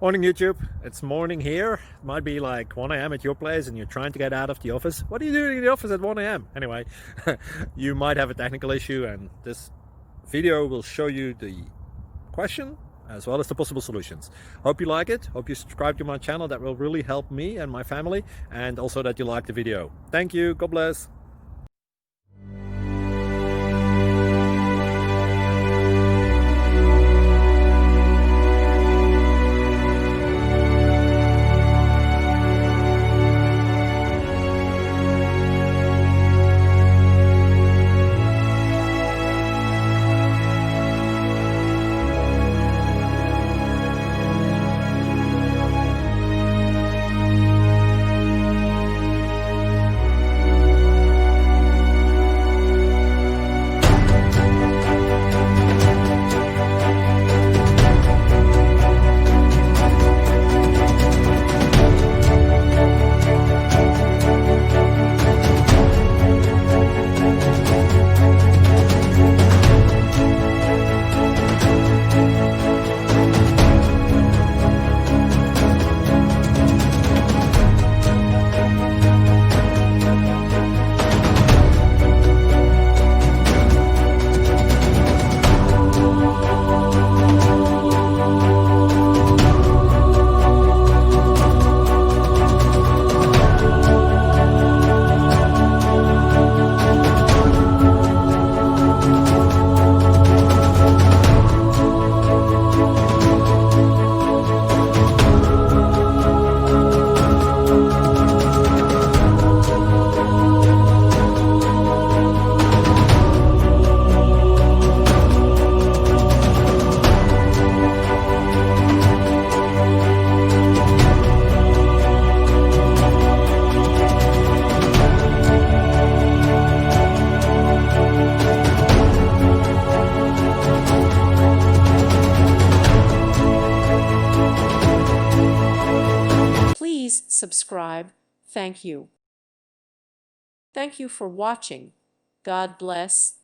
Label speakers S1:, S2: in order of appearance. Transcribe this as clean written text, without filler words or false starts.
S1: Morning YouTube, it's morning here. It might be like 1 a.m. at your place and you're trying to get out of the office. What are you doing in the office at 1 a.m.? Anyway, you might have a technical issue and this video will show you the question as well as the possible solutions. Hope you like it, hope you subscribe to my channel. That will really help me and my family, and also that you like the video. Thank you, God bless.
S2: Please subscribe. Thank you. Thank you for watching. God bless.